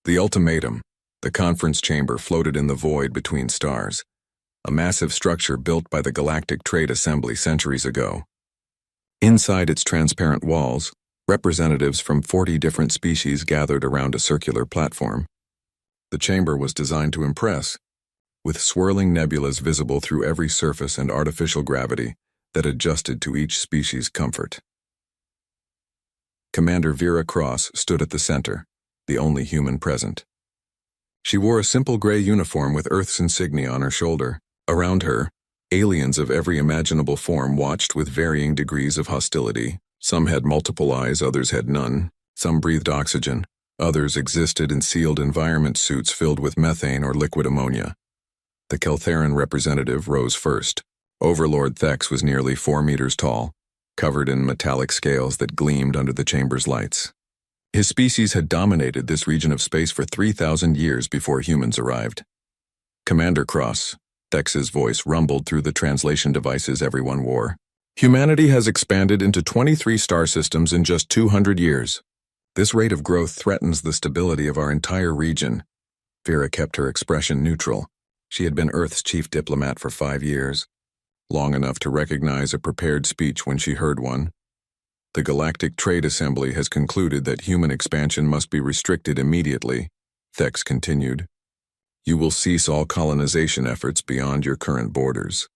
The ultimatum. The conference chamber floated in the void between stars, a massive structure built by the Galactic Trade Assembly centuries ago. Inside its transparent walls, representatives from 40 different species gathered around a circular platform. The chamber was designed to impress, with swirling nebulas visible through every surface and artificial gravity that adjusted to each species' comfort. Commander Vera Cross stood at the center, the only human present. She wore a simple gray uniform with Earth's insignia on her shoulder. Around her, aliens of every imaginable form watched with varying degrees of hostility. Some had multiple eyes, others had none. Some breathed oxygen. Others existed in sealed environment suits filled with methane or liquid ammonia. The Keltheran representative rose first. Overlord Thex was nearly 4 meters tall, covered in metallic scales that gleamed under the chamber's lights. His species had dominated this region of space for 3,000 years before humans arrived. Commander Cross, Thex's voice rumbled through the translation devices everyone wore. Humanity has expanded into 23 star systems in just 200 years. This rate of growth threatens the stability of our entire region. Vera kept her expression neutral. She had been Earth's chief diplomat for 5 years, long enough to recognize a prepared speech when she heard one. The Galactic Trade Assembly has concluded that human expansion must be restricted immediately, Thex continued. You will cease all colonization efforts beyond your current borders.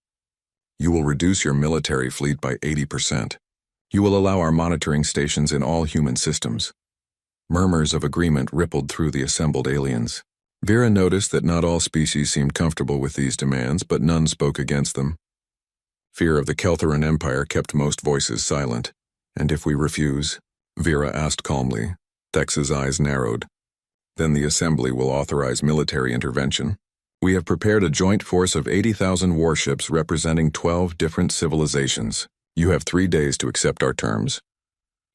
You will reduce your military fleet by 80%. You will allow our monitoring stations in all human systems. Murmurs of agreement rippled through the assembled aliens. Vera noticed that not all species seemed comfortable with these demands, but none spoke against them. Fear of the Keltheran Empire kept most voices silent. And if we refuse? Vera asked calmly. Thex's eyes narrowed. Then the Assembly will authorize military intervention. We have prepared a joint force of 80,000 warships representing 12 different civilizations. You have 3 days to accept our terms.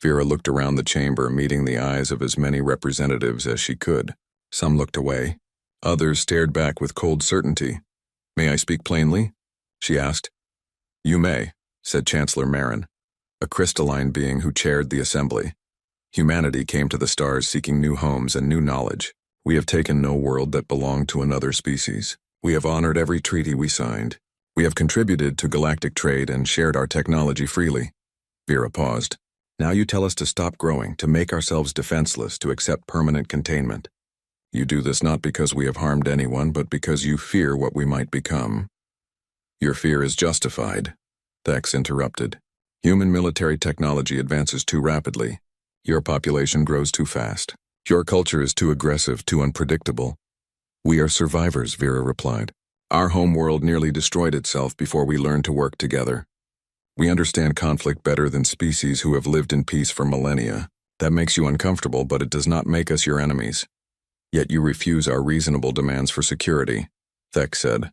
Vera looked around the chamber, meeting the eyes of as many representatives as she could. Some looked away. Others stared back with cold certainty. May I speak plainly? She asked. You may, said Chancellor Marin, a crystalline being who chaired the assembly. Humanity came to the stars seeking new homes and new knowledge. We have taken no world that belonged to another species. We have honored every treaty we signed. We have contributed to galactic trade and shared our technology freely. Vera paused. Now you tell us to stop growing, to make ourselves defenseless, to accept permanent containment. You do this not because we have harmed anyone, but because you fear what we might become. Your fear is justified, Thex interrupted. Human military technology advances too rapidly. Your population grows too fast. Your culture is too aggressive, too unpredictable. We are survivors, Vera replied. Our home world nearly destroyed itself before we learned to work together. We understand conflict better than species who have lived in peace for millennia. That makes you uncomfortable, but it does not make us your enemies. Yet you refuse our reasonable demands for security, Thex said.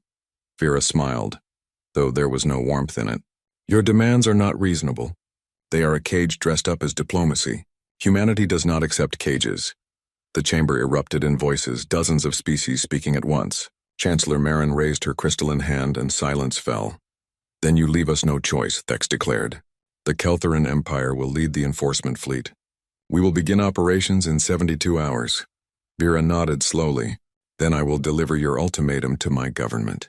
Vera smiled, though there was no warmth in it. Your demands are not reasonable. They are a cage dressed up as diplomacy. Humanity does not accept cages. The chamber erupted in voices, dozens of species speaking at once. Chancellor Marin raised her crystalline hand and silence fell. Then you leave us no choice, Thex declared. The Keltheran Empire will lead the enforcement fleet. We will begin operations in 72 hours. Vera nodded slowly. Then I will deliver your ultimatum to my government.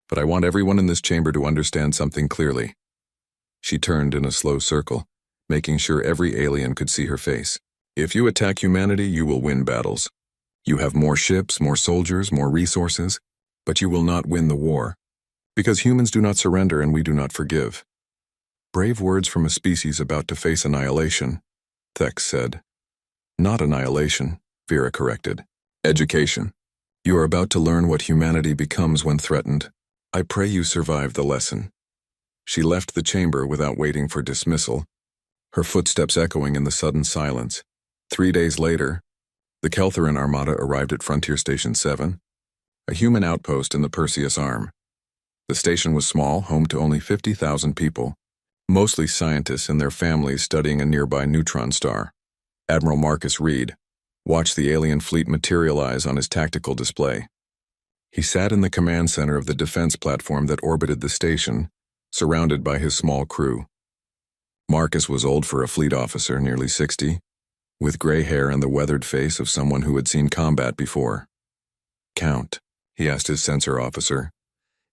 But I want everyone in this chamber to understand something clearly. She turned in a slow circle, making sure every alien could see her face. If you attack humanity, you will win battles. You have more ships, more soldiers, more resources, but you will not win the war. Because humans do not surrender and we do not forgive. Brave words from a species about to face annihilation, Thex said. Not annihilation, Vera corrected. Education. You are about to learn what humanity becomes when threatened. I pray you survive the lesson. She left the chamber without waiting for dismissal, her footsteps echoing in the sudden silence. 3 days later, the Keltheran Armada arrived at Frontier Station 7, a human outpost in the Perseus Arm. The station was small, home to only 50,000 people, mostly scientists and their families studying a nearby neutron star. Admiral Marcus Reed watched the alien fleet materialize on his tactical display. He sat in the command center of the defense platform that orbited the station, surrounded by his small crew. Marcus was old for a fleet officer, nearly 60, with gray hair and the weathered face of someone who had seen combat before. "Count," he asked his sensor officer.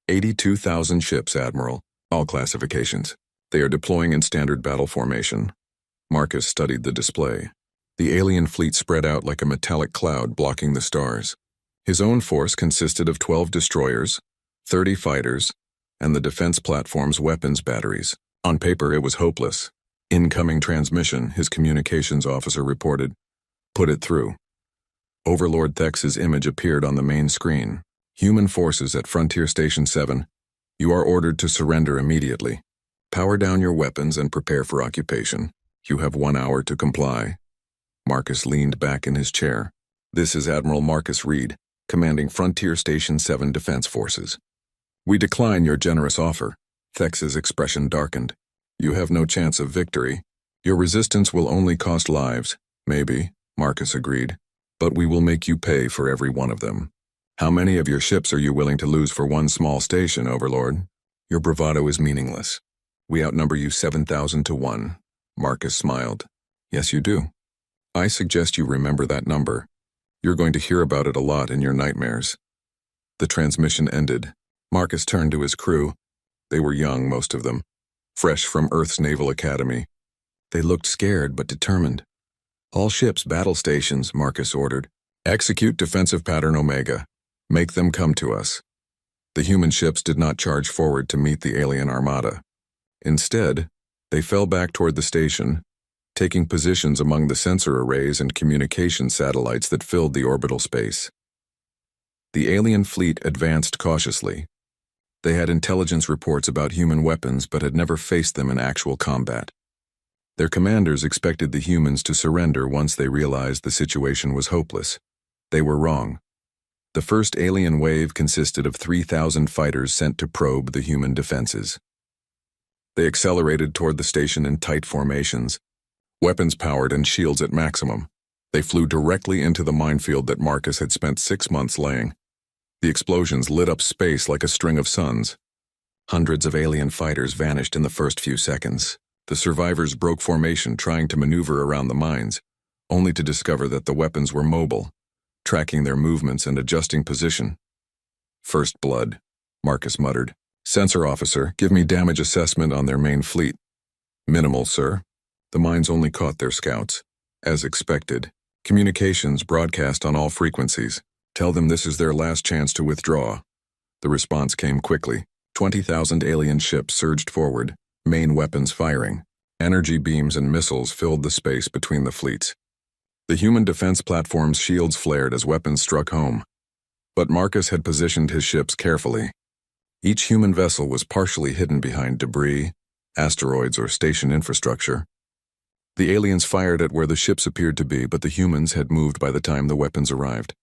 82,000 ships, Admiral, all classifications. They are deploying in standard battle formation. Marcus studied the display. The alien fleet spread out like a metallic cloud blocking the stars. His own force consisted of 12 destroyers, 30 fighters, and the defense platform's weapons batteries. On paper, it was hopeless. "Incoming transmission," his communications officer reported. "Put it through." Overlord Thex's image appeared on the main screen. "Human forces at Frontier Station 7. You are ordered to surrender immediately. Power down your weapons and prepare for occupation. You have 1 hour to comply." Marcus leaned back in his chair. "This is Admiral Marcus Reed, commanding Frontier Station 7 Defense Forces. We decline your generous offer." Thex's expression darkened. "You have no chance of victory. Your resistance will only cost lives." "Maybe," Marcus agreed, "but we will make you pay for every one of them." "How many of your ships are you willing to lose for one small station, Overlord?" "Your bravado is meaningless. We outnumber you 7,000 to 1. Marcus smiled. "Yes, you do. I suggest you remember that number. You're going to hear about it a lot in your nightmares." The transmission ended. Marcus turned to his crew. They were young, most of them, fresh from Earth's Naval Academy. They looked scared but determined. "All ships, battle stations," Marcus ordered. "Execute defensive pattern Omega. Make them come to us." The human ships did not charge forward to meet the alien armada. Instead, they fell back toward the station, taking positions among the sensor arrays and communication satellites that filled the orbital space. The alien fleet advanced cautiously. They had intelligence reports about human weapons but had never faced them in actual combat. Their commanders expected the humans to surrender once they realized the situation was hopeless. They were wrong. The first alien wave consisted of 3,000 fighters sent to probe the human defenses. They accelerated toward the station in tight formations, weapons powered and shields at maximum. They flew directly into the minefield that Marcus had spent 6 months laying. The explosions lit up space like a string of suns. Hundreds of alien fighters vanished in the first few seconds. The survivors broke formation trying to maneuver around the mines, only to discover that the weapons were mobile, tracking their movements and adjusting position. "First blood," Marcus muttered. "Sensor officer, give me damage assessment on their main fleet." "Minimal, sir. The mines only caught their scouts. As expected. Communications broadcast on all frequencies. Tell them this is their last chance to withdraw." The response came quickly. 20,000 alien ships surged forward, main weapons firing. Energy beams and missiles filled the space between the fleets. The human defense platform's shields flared as weapons struck home. But Marcus had positioned his ships carefully. Each human vessel was partially hidden behind debris, asteroids, or station infrastructure. The aliens fired at where the ships appeared to be, but the humans had moved by the time the weapons arrived.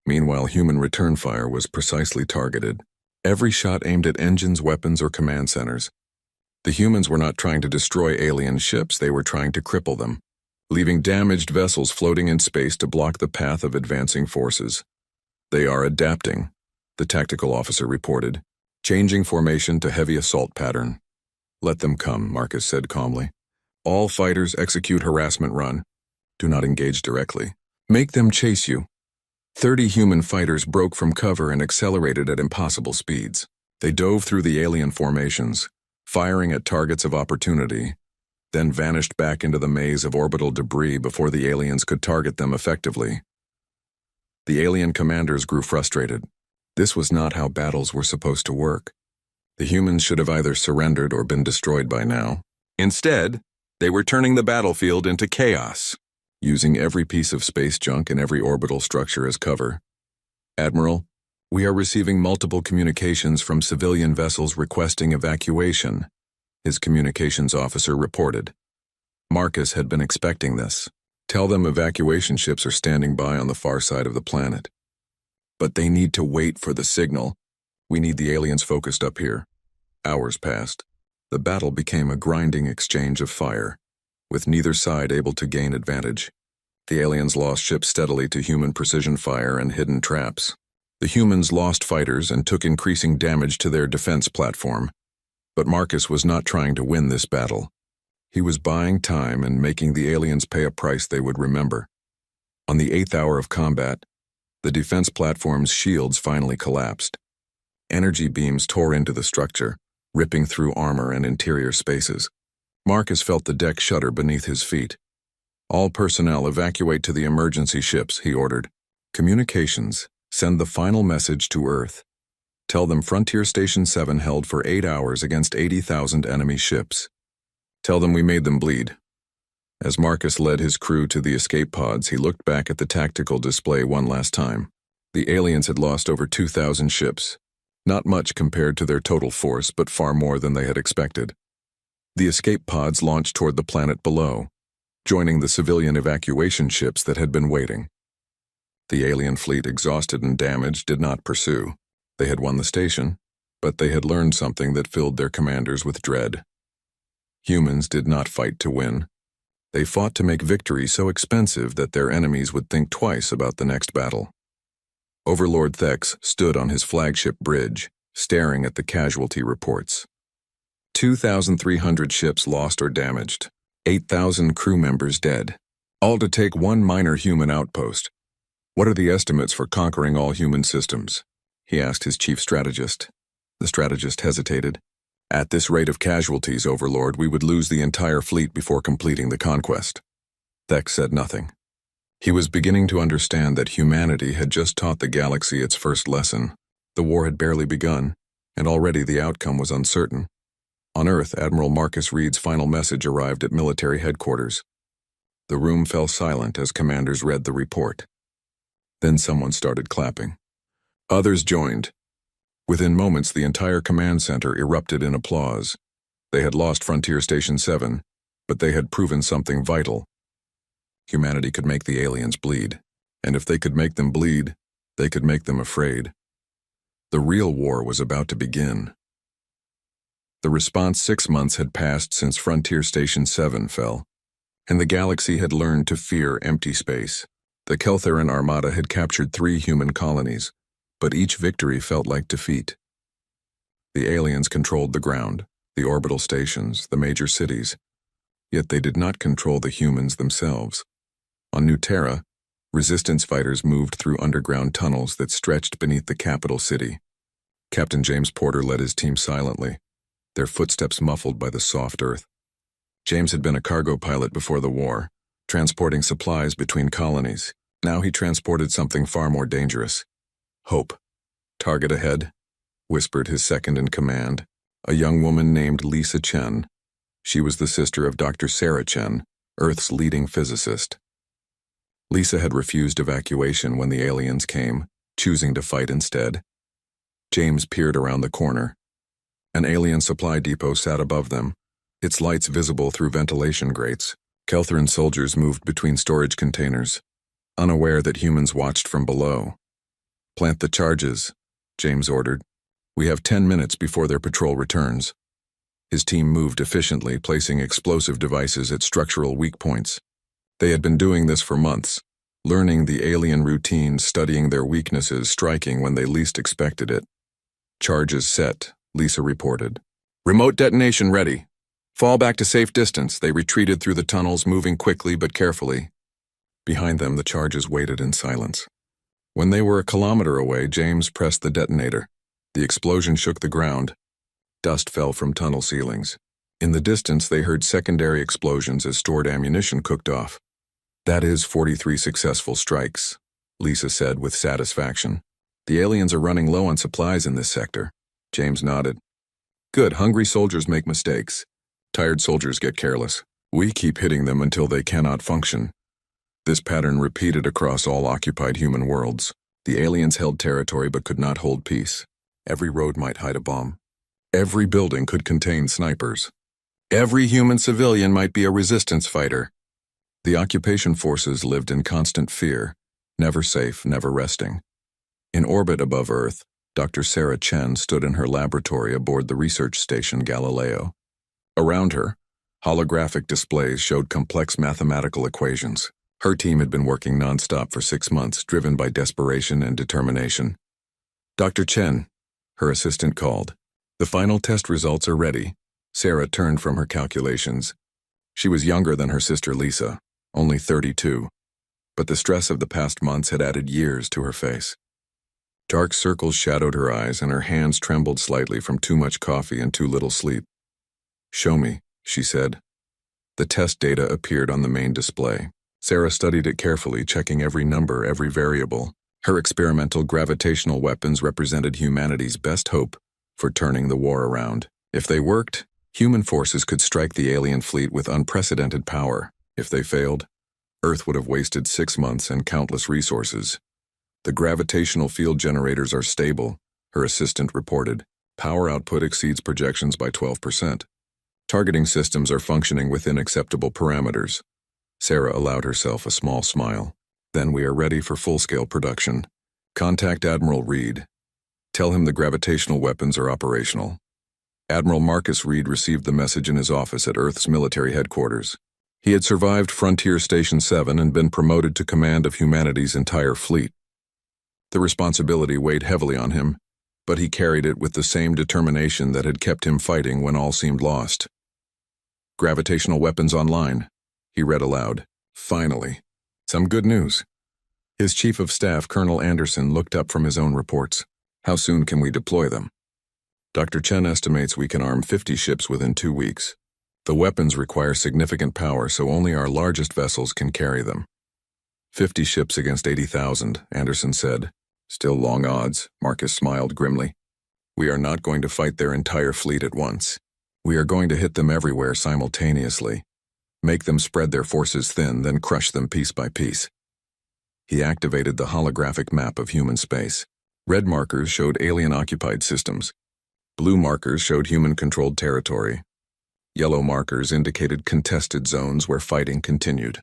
Meanwhile, human return fire was precisely targeted. Every shot aimed at engines, weapons, or command centers. The humans were not trying to destroy alien ships, they were trying to cripple them, leaving damaged vessels floating in space to block the path of advancing forces. "They are adapting," the tactical officer reported, changing formation to heavy assault pattern. "Let them come," Marcus said calmly. "All fighters execute harassment run. Do not engage directly. Make them chase you." 30 human fighters broke from cover and accelerated at impossible speeds. They dove through the alien formations, firing at targets of opportunity, then vanished back into the maze of orbital debris before the aliens could target them effectively. The alien commanders grew frustrated. This was not how battles were supposed to work. The humans should have either surrendered or been destroyed by now. Instead, they were turning the battlefield into chaos, using every piece of space junk and every orbital structure as cover. "Admiral, we are receiving multiple communications from civilian vessels requesting evacuation," his communications officer reported. Marcus had been expecting this. "Tell them evacuation ships are standing by on the far side of the planet. But they need to wait for the signal. We need the aliens focused up here." Hours passed. The battle became a grinding exchange of fire, with neither side able to gain advantage. The aliens lost ships steadily to human precision fire and hidden traps. The humans lost fighters and took increasing damage to their defense platform. But Marcus was not trying to win this battle. He was buying time and making the aliens pay a price they would remember. On the 8th hour of combat, the defense platform's shields finally collapsed. Energy beams tore into the structure, ripping through armor and interior spaces. Marcus felt the deck shudder beneath his feet. "All personnel evacuate to the emergency ships," he ordered. "Communications, send the final message to Earth. Tell them Frontier Station 7 held for 8 hours against 80,000 enemy ships. Tell them we made them bleed." As Marcus led his crew to the escape pods, he looked back at the tactical display one last time. The aliens had lost over 2,000 ships. Not much compared to their total force, but far more than they had expected. The escape pods launched toward the planet below, joining the civilian evacuation ships that had been waiting. The alien fleet, exhausted and damaged, did not pursue. They had won the station, but they had learned something that filled their commanders with dread. Humans did not fight to win. They fought to make victory so expensive that their enemies would think twice about the next battle. Overlord Thex stood on his flagship bridge, staring at the casualty reports. 2,300 ships lost or damaged, 8,000 crew members dead, all to take one minor human outpost. "What are the estimates for conquering all human systems?" he asked his chief strategist. The strategist hesitated. "At this rate of casualties, Overlord, we would lose the entire fleet before completing the conquest." Thex said nothing. He was beginning to understand that humanity had just taught the galaxy its first lesson. The war had barely begun, and already the outcome was uncertain. On Earth, Admiral Marcus Reed's final message arrived at military headquarters. The room fell silent as commanders read the report. Then someone started clapping. Others joined. Within moments, the entire command center erupted in applause. They had lost Frontier Station 7, but they had proven something vital. Humanity could make the aliens bleed, and if they could make them bleed, they could make them afraid. The real war was about to begin. The response 6 months had passed since Frontier Station 7 fell, and the galaxy had learned to fear empty space. The Keltheran Armada had captured 3 human colonies, but each victory felt like defeat. The aliens controlled the ground, the orbital stations, the major cities, yet they did not control the humans themselves. On New Terra, resistance fighters moved through underground tunnels that stretched beneath the capital city. Captain James Porter led his team silently, their footsteps muffled by the soft earth. James had been a cargo pilot before the war, transporting supplies between colonies. Now he transported something far more dangerous. Hope. "Target ahead," whispered his second-in-command, a young woman named Lisa Chen. She was the sister of Dr. Sarah Chen, Earth's leading physicist. Lisa had refused evacuation when the aliens came, choosing to fight instead. James peered around the corner. An alien supply depot sat above them, its lights visible through ventilation grates. Keltheran soldiers moved between storage containers, unaware that humans watched from below. "Plant the charges," James ordered. "We have 10 minutes before their patrol returns." His team moved efficiently, placing explosive devices at structural weak points. They had been doing this for months, learning the alien routine, studying their weaknesses, striking when they least expected it. "Charges set," Lisa reported. "Remote detonation ready. Fall back to safe distance." They retreated through the tunnels, moving quickly but carefully. Behind them, the charges waited in silence. When they were a kilometer away, James pressed the detonator. The explosion shook the ground. Dust fell from tunnel ceilings. In the distance, they heard secondary explosions as stored ammunition cooked off. "That is 43 successful strikes," Lisa said with satisfaction. "The aliens are running low on supplies in this sector." James nodded. "Good, hungry soldiers make mistakes. Tired soldiers get careless. We keep hitting them until they cannot function." This pattern repeated across all occupied human worlds. The aliens held territory but could not hold peace. Every road might hide a bomb. Every building could contain snipers. Every human civilian might be a resistance fighter. The occupation forces lived in constant fear, never safe, never resting. In orbit above Earth, Dr. Sarah Chen stood in her laboratory aboard the research station Galileo. Around her, holographic displays showed complex mathematical equations. Her team had been working nonstop for 6 months, driven by desperation and determination. "Dr. Chen," her assistant called. "The final test results are ready." Sarah turned from her calculations. She was younger than her sister Lisa, only 32, but the stress of the past months had added years to her face. Dark circles shadowed her eyes and her hands trembled slightly from too much coffee and too little sleep. "Show me," she said. The test data appeared on the main display. Sarah studied it carefully, checking every number, every variable. Her experimental gravitational weapons represented humanity's best hope for turning the war around. If they worked, human forces could strike the alien fleet with unprecedented power. If they failed, Earth would have wasted 6 months and countless resources. "The gravitational field generators are stable," her assistant reported. "Power output exceeds projections by 12%. Targeting systems are functioning within acceptable parameters." Sarah allowed herself a small smile. "Then we are ready for full-scale production. Contact Admiral Reed. Tell him the gravitational weapons are operational." Admiral Marcus Reed received the message in his office at Earth's military headquarters. He had survived Frontier Station 7 and been promoted to command of humanity's entire fleet. The responsibility weighed heavily on him, but he carried it with the same determination that had kept him fighting when all seemed lost. "Gravitational weapons online," he read aloud. "Finally. Some good news." His chief of staff, Colonel Anderson, looked up from his own reports. "How soon can we deploy them?" "Dr. Chen estimates we can arm 50 ships within 2 weeks. The weapons require significant power, so only our largest vessels can carry them." 50 ships against 80,000, Anderson said. "Still long odds," Marcus smiled grimly. "We are not going to fight their entire fleet at once. We are going to hit them everywhere simultaneously. Make them spread their forces thin, then crush them piece by piece." He activated the holographic map of human space. Red markers showed alien-occupied systems. Blue markers showed human-controlled territory. Yellow markers indicated contested zones where fighting continued.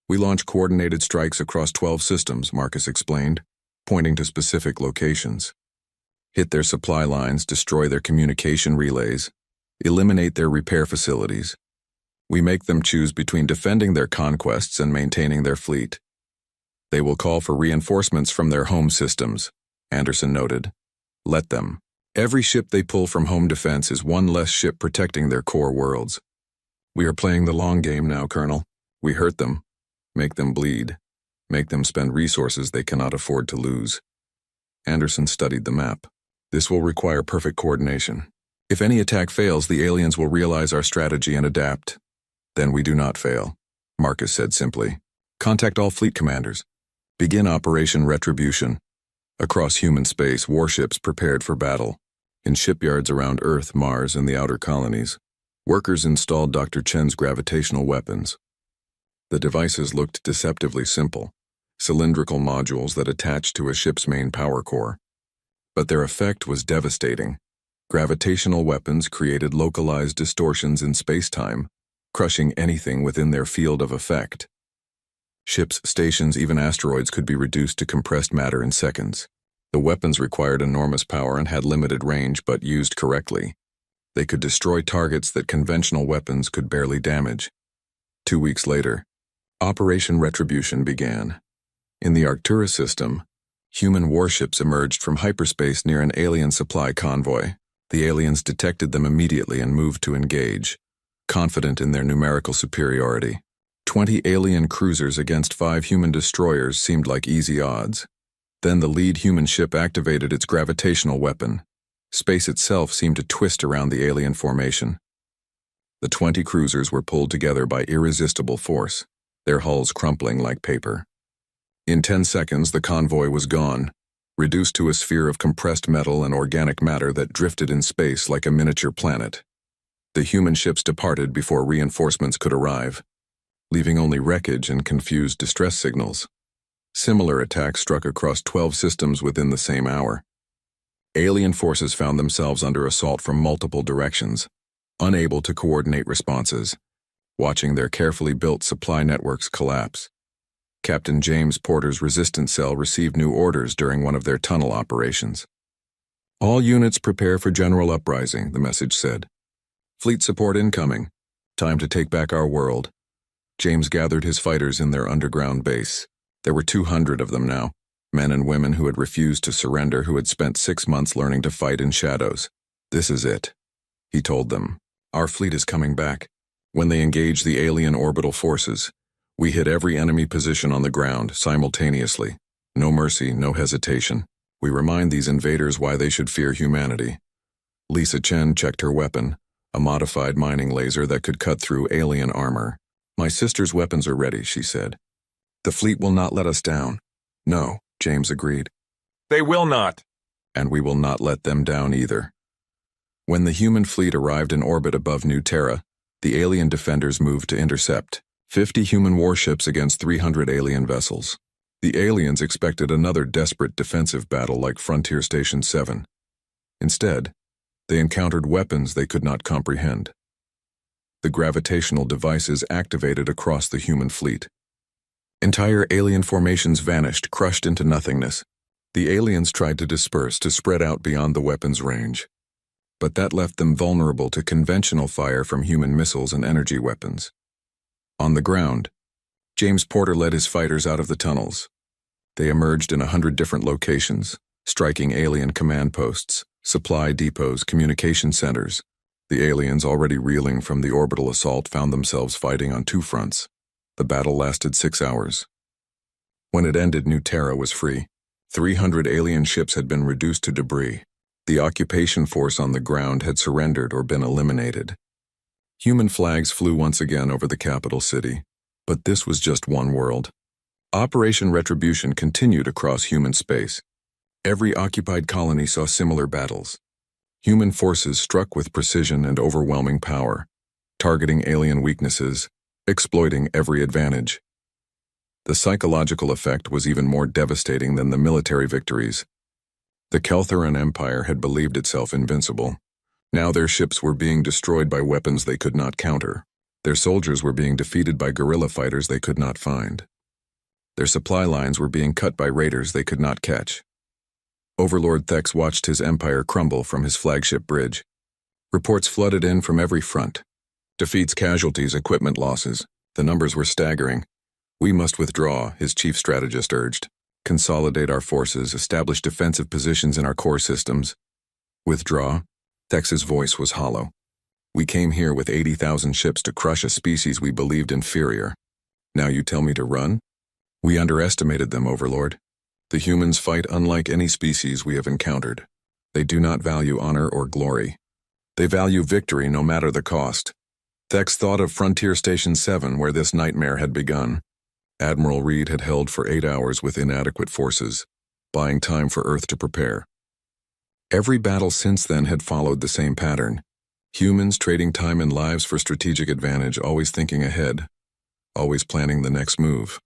"We launch coordinated strikes across 12 systems," Marcus explained, pointing to specific locations. "Hit their supply lines, destroy their communication relays, eliminate their repair facilities. We make them choose between defending their conquests and maintaining their fleet. They will call for reinforcements from their home systems," Anderson noted. "Let them. Every ship they pull from home defense is one less ship protecting their core worlds. We are playing the long game now, Colonel. We hurt them. Make them bleed. Make them spend resources they cannot afford to lose." Anderson studied the map. "This will require perfect coordination. If any attack fails, the aliens will realize our strategy and adapt. Then we do not fail," Marcus said simply. "Contact all fleet commanders. Begin Operation Retribution." Across human space, warships prepared for battle. In shipyards around Earth, Mars, and the outer colonies, workers installed Dr. Chen's gravitational weapons. The devices looked deceptively simple, cylindrical modules that attached to a ship's main power core. But their effect was devastating. Gravitational weapons created localized distortions in space-time, crushing anything within their field of effect. Ships, stations, even asteroids could be reduced to compressed matter in seconds. The weapons required enormous power and had limited range, but used correctly, they could destroy targets that conventional weapons could barely damage. 2 weeks later, Operation Retribution began. In the Arcturus system, human warships emerged from hyperspace near an alien supply convoy. The aliens detected them immediately and moved to engage, confident in their numerical superiority. 20 alien cruisers against 5 human destroyers seemed like easy odds. Then the lead human ship activated its gravitational weapon. Space itself seemed to twist around the alien formation. The 20 cruisers were pulled together by irresistible force, their hulls crumpling like paper. In 10 seconds, the convoy was gone, reduced to a sphere of compressed metal and organic matter that drifted in space like a miniature planet. The human ships departed before reinforcements could arrive, leaving only wreckage and confused distress signals. Similar attacks struck across 12 systems within the same hour. Alien forces found themselves under assault from multiple directions, unable to coordinate responses, watching their carefully built supply networks collapse. Captain James Porter's resistance cell received new orders during one of their tunnel operations. "All units prepare for general uprising," the message said. "Fleet support incoming. Time to take back our world." James gathered his fighters in their underground base. There were 200 of them now, men and women who had refused to surrender, who had spent 6 months learning to fight in shadows. "This is it," he told them. "Our fleet is coming back. When they engaged the alien orbital forces, we hit every enemy position on the ground simultaneously. No mercy, no hesitation. We remind these invaders why they should fear humanity. Lisa Chen checked her weapon, a modified mining laser that could cut through alien armor. "My sister's weapons are ready," she said. "The fleet will not let us down." "No," James agreed. "They will not." "And we will not let them down either." When the human fleet arrived in orbit above New Terra, the alien defenders moved to intercept 50 human warships against 300 alien vessels. The aliens expected another desperate defensive battle like Frontier Station 7. Instead, they encountered weapons they could not comprehend. The gravitational devices activated across the human fleet. Entire alien formations vanished, crushed into nothingness. The aliens tried to disperse, to spread out beyond the weapons' range. But that left them vulnerable to conventional fire from human missiles and energy weapons. On the ground, James Porter led his fighters out of the tunnels. They emerged in 100 different locations, striking alien command posts, supply depots, communication centers. The aliens, already reeling from the orbital assault, found themselves fighting on two fronts. The battle lasted 6 hours. When it ended, New Terra was free. 300 alien ships had been reduced to debris. The occupation force on the ground had surrendered or been eliminated. Human flags flew once again over the capital city. But this was just one world. Operation Retribution continued across human space. Every occupied colony saw similar battles. Human forces struck with precision and overwhelming power, targeting alien weaknesses, exploiting every advantage. The psychological effect was even more devastating than the military victories. The Keltheran Empire had believed itself invincible. Now their ships were being destroyed by weapons they could not counter. Their soldiers were being defeated by guerrilla fighters they could not find. Their supply lines were being cut by raiders they could not catch. Overlord Thex watched his empire crumble from his flagship bridge. Reports flooded in from every front. Defeats, casualties, equipment losses. The numbers were staggering. "We must withdraw," his chief strategist urged. "Consolidate our forces, establish defensive positions in our core systems." "Withdraw?" Thex's voice was hollow. "We came here with 80,000 ships to crush a species we believed inferior. Now you tell me to run? We underestimated them, Overlord. The humans fight unlike any species we have encountered. They do not value honor or glory. They value victory no matter the cost." Thex thought of Frontier Station 7, where this nightmare had begun. Admiral Reed had held for 8 hours with inadequate forces, buying time for Earth to prepare. Every battle since then had followed the same pattern. Humans trading time and lives for strategic advantage, always thinking ahead, always planning the next move.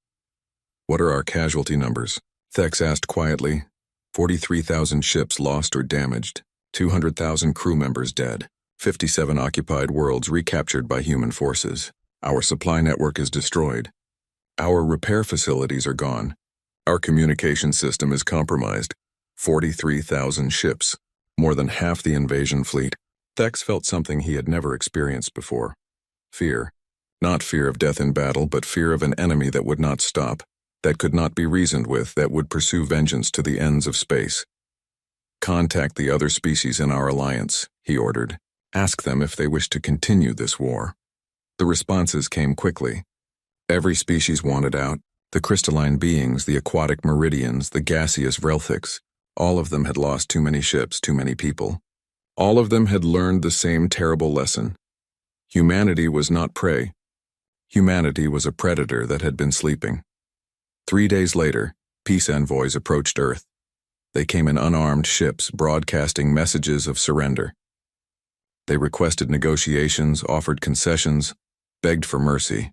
"What are our casualty numbers?" Thex asked quietly. 43,000 ships lost or damaged, 200,000 crew members dead, 57 occupied worlds recaptured by human forces. Our supply network is destroyed. Our repair facilities are gone. Our communication system is compromised. 43,000 ships, more than half the invasion fleet. Thex felt something he had never experienced before. Fear. Not fear of death in battle, but fear of an enemy that would not stop, that could not be reasoned with, that would pursue vengeance to the ends of space. "Contact the other species in our alliance," he ordered. "Ask them if they wish to continue this war." The responses came quickly. Every species wanted out. The crystalline beings, the aquatic meridians, the gaseous vrelthics. All of them had lost too many ships, too many people. All of them had learned the same terrible lesson. Humanity was not prey. Humanity was a predator that had been sleeping. 3 days later, peace envoys approached Earth. They came in unarmed ships, broadcasting messages of surrender. They requested negotiations, offered concessions, begged for mercy.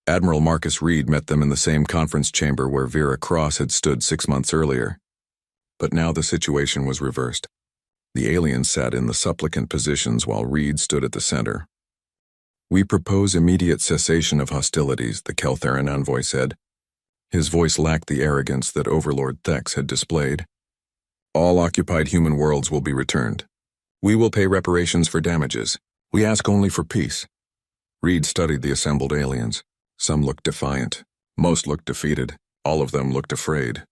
Admiral Marcus Reed met them in the same conference chamber where Vera Cross had stood 6 months earlier. But now the situation was reversed. The aliens sat in the supplicant positions while Reed stood at the center. "We propose immediate cessation of hostilities," the Keltheran envoy said. His voice lacked the arrogance that Overlord Thex had displayed. "All occupied human worlds will be returned. We will pay reparations for damages. We ask only for peace." Reed studied the assembled aliens. Some looked defiant. Most looked defeated. All of them looked afraid.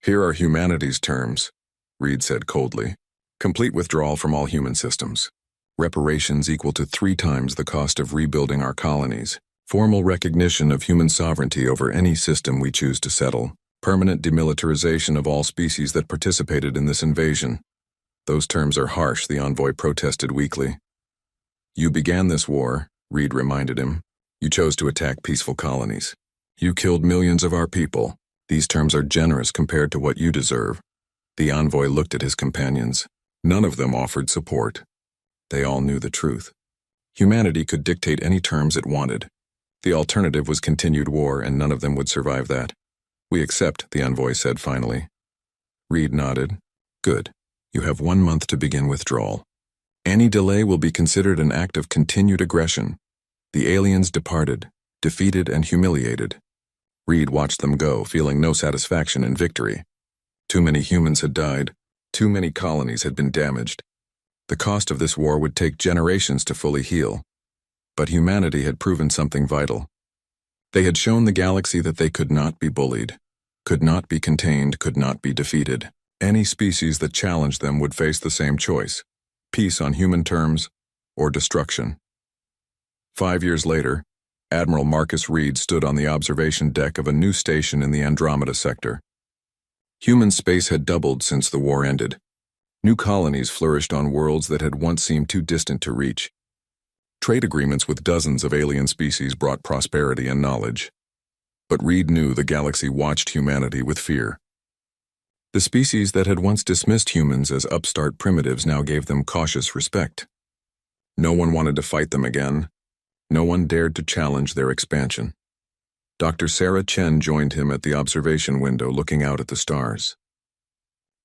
"Here are humanity's terms," Reed said coldly. "Complete withdrawal from all human systems. reparations equal to 3 times the cost of rebuilding our colonies, formal recognition of human sovereignty over any system we choose to settle, permanent demilitarization of all species that participated in this invasion. Those terms are harsh, the envoy protested weakly. You began this war, Reed reminded him. You chose to attack peaceful colonies. You killed millions of our people. These terms are generous compared to what you deserve. The envoy looked at his companions. None of them offered support. They all knew the truth. Humanity could dictate any terms it wanted. The alternative was continued war, and none of them would survive that. We accept, the envoy said finally. Reed nodded. Good. You have 1 month to begin withdrawal. Any delay will be considered an act of continued aggression. The aliens departed, defeated and humiliated. Reed watched them go, feeling no satisfaction in victory. Too many humans had died. Too many colonies had been damaged. The cost of this war would take generations to fully heal. But humanity had proven something vital. They had shown the galaxy that they could not be bullied, could not be contained, could not be defeated. Any species that challenged them would face the same choice: peace on human terms or destruction. 5 years later, Admiral Marcus Reed stood on the observation deck of a new station in the Andromeda sector. Human space had doubled since the war ended. New colonies flourished on worlds that had once seemed too distant to reach. Trade agreements with dozens of alien species brought prosperity and knowledge. But Reed knew the galaxy watched humanity with fear. The species that had once dismissed humans as upstart primitives now gave them cautious respect. No one wanted to fight them again. No one dared to challenge their expansion. Dr. Sarah Chen joined him at the observation window, looking out at the stars.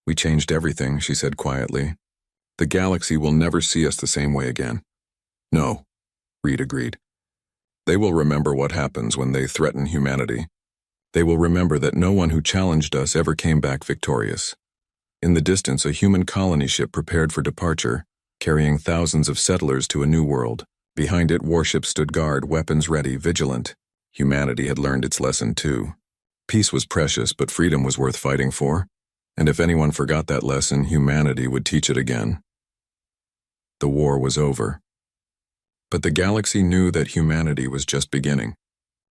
We changed everything, she said quietly. The galaxy will never see us the same way again. No, Reed agreed. They will remember what happens when they threaten humanity. They will remember that no one who challenged us ever came back victorious. In the distance, a human colony ship prepared for departure, carrying thousands of settlers to a new world. Behind it, warships stood guard, weapons ready, vigilant. Humanity had learned its lesson too. Peace was precious, but freedom was worth fighting for. And if anyone forgot that lesson, humanity would teach it again. The war was over. But the galaxy knew that humanity was just beginning.